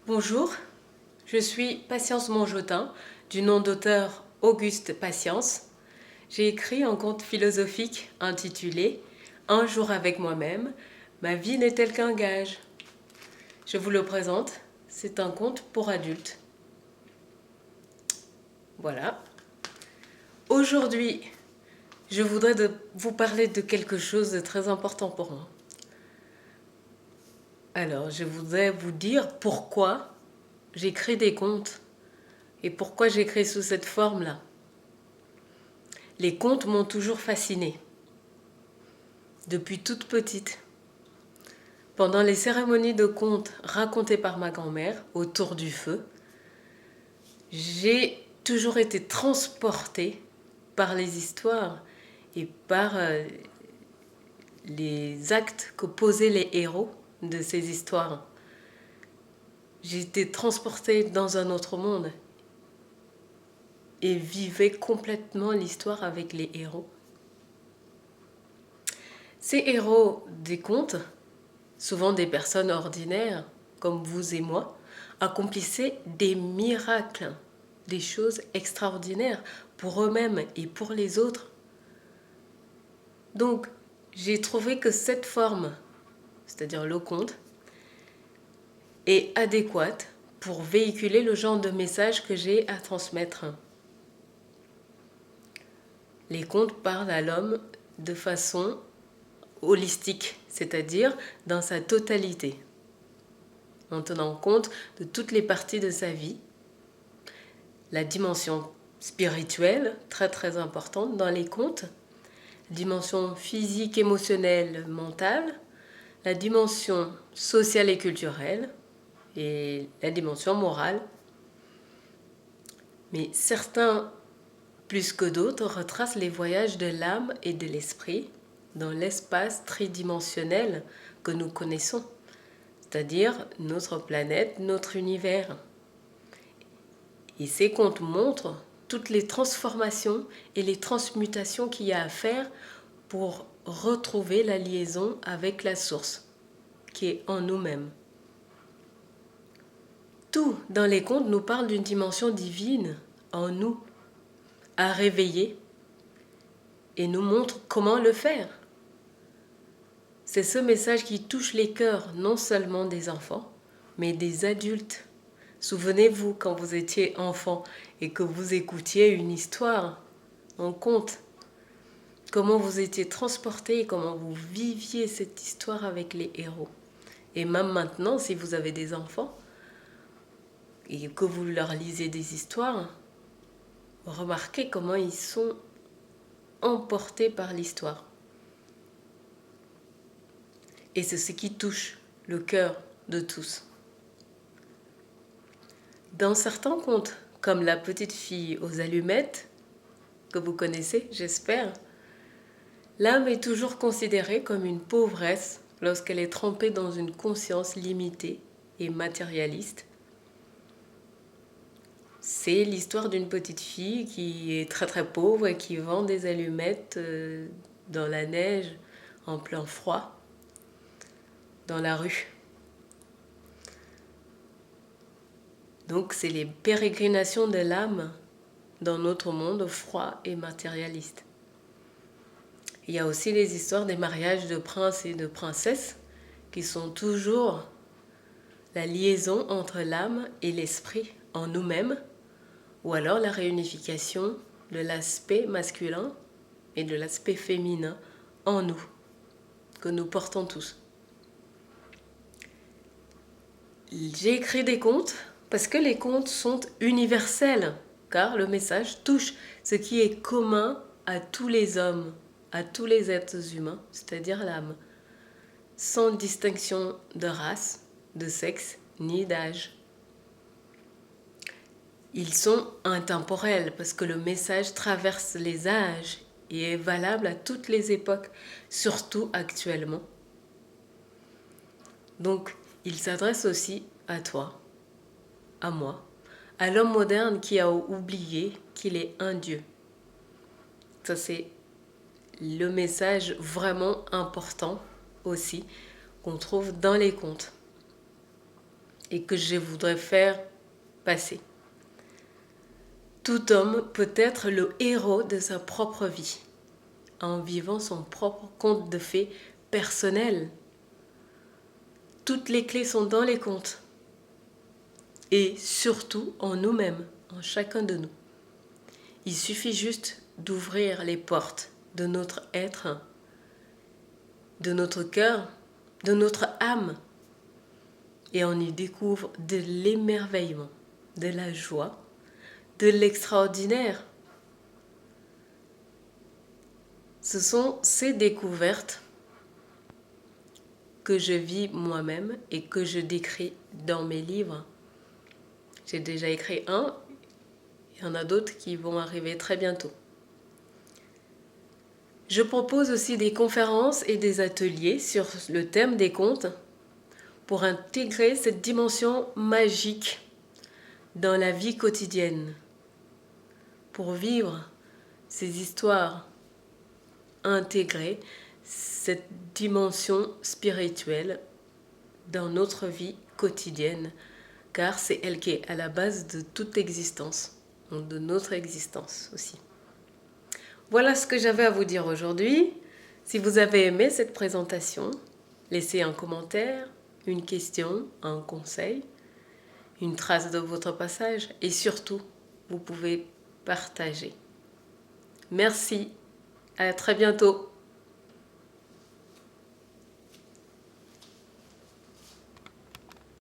Bonjour, je suis Patience Monjotin, du nom d'auteur Auguste Patience. J'ai écrit un conte philosophique intitulé Un jour avec moi-même, ma vie n'est-elle qu'un gage. Je vous le présente, c'est un conte pour adultes. Voilà. Aujourd'hui, je voudrais vous parler de quelque chose de très important pour moi. Alors, je voudrais vous dire pourquoi j'écris des contes et pourquoi j'écris sous cette forme-là. Les contes m'ont toujours fascinée, depuis toute petite. Pendant les cérémonies de contes racontées par ma grand-mère autour du feu, j'ai toujours été transportée par les histoires et par les actes que posaient les héros de ces histoires. J'ai été transportée dans un autre monde et vivais complètement l'histoire avec les héros. Ces héros des contes, souvent des personnes ordinaires comme vous et moi, accomplissaient des miracles, des choses extraordinaires pour eux-mêmes et pour les autres. Donc, j'ai trouvé que cette forme, c'est-à-dire le conte, est adéquate pour véhiculer le genre de message que j'ai à transmettre. Les contes parlent à l'homme de façon holistique, c'est-à-dire dans sa totalité, en tenant compte de toutes les parties de sa vie. La dimension spirituelle, très très importante dans les contes, dimension physique, émotionnelle, mentale, la dimension sociale et culturelle et la dimension morale. Mais certains, plus que d'autres, retracent les voyages de l'âme et de l'esprit dans l'espace tridimensionnel que nous connaissons, c'est-à-dire notre planète, notre univers. Et ces contes montrent toutes les transformations et les transmutations qu'il y a à faire pour retrouver la liaison avec la source, qui est en nous-mêmes. Tout dans les contes nous parle d'une dimension divine en nous, à réveiller, et nous montre comment le faire. C'est ce message qui touche les cœurs non seulement des enfants, mais des adultes. Souvenez-vous quand vous étiez enfant et que vous écoutiez une histoire, un conte, comment vous étiez transporté, comment vous viviez cette histoire avec les héros. Et même maintenant, si vous avez des enfants et que vous leur lisez des histoires, remarquez comment ils sont emportés par l'histoire. Et c'est ce qui touche le cœur de tous. Dans certains contes, comme La petite fille aux allumettes, que vous connaissez, j'espère, l'âme est toujours considérée comme une pauvresse lorsqu'elle est trempée dans une conscience limitée et matérialiste. C'est l'histoire d'une petite fille qui est très très pauvre et qui vend des allumettes dans la neige, en plein froid, dans la rue. Donc c'est les pérégrinations de l'âme dans notre monde froid et matérialiste. Il y a aussi les histoires des mariages de princes et de princesses qui sont toujours la liaison entre l'âme et l'esprit en nous-mêmes, ou alors la réunification de l'aspect masculin et de l'aspect féminin en nous, que nous portons tous. J'ai écrit des contes parce que les contes sont universels, car le message touche ce qui est commun à tous les hommes, à tous les êtres humains, c'est-à-dire l'âme, sans distinction de race, de sexe ni d'âge. Ils sont intemporels parce que le message traverse les âges et est valable à toutes les époques, surtout actuellement. Donc, il s'adresse aussi à toi, à moi, à l'homme moderne qui a oublié qu'il est un Dieu. Ça, c'est le message vraiment important aussi qu'on trouve dans les contes. et que je voudrais faire passer. Tout homme peut être le héros de sa propre vie, en vivant son propre conte de fées personnel. Toutes les clés sont dans les contes. Et surtout en nous-mêmes, en chacun de nous. Il suffit juste d'ouvrir les portes de notre être, de notre cœur, de notre âme. Et on y découvre de l'émerveillement, de la joie, de l'extraordinaire. Ce sont ces découvertes que je vis moi-même et que je décris dans mes livres. J'ai déjà écrit un, il y en a d'autres qui vont arriver très bientôt. Je propose aussi des conférences et des ateliers sur le thème des contes pour intégrer cette dimension magique dans la vie quotidienne, pour vivre ces histoires intégrées, cette dimension spirituelle dans notre vie quotidienne, car c'est elle qui est à la base de toute existence, de notre existence aussi. Voilà ce que j'avais à vous dire aujourd'hui. Si vous avez aimé cette présentation, laissez un commentaire, une question, un conseil, une trace de votre passage et surtout, vous pouvez partager. Merci, à très bientôt.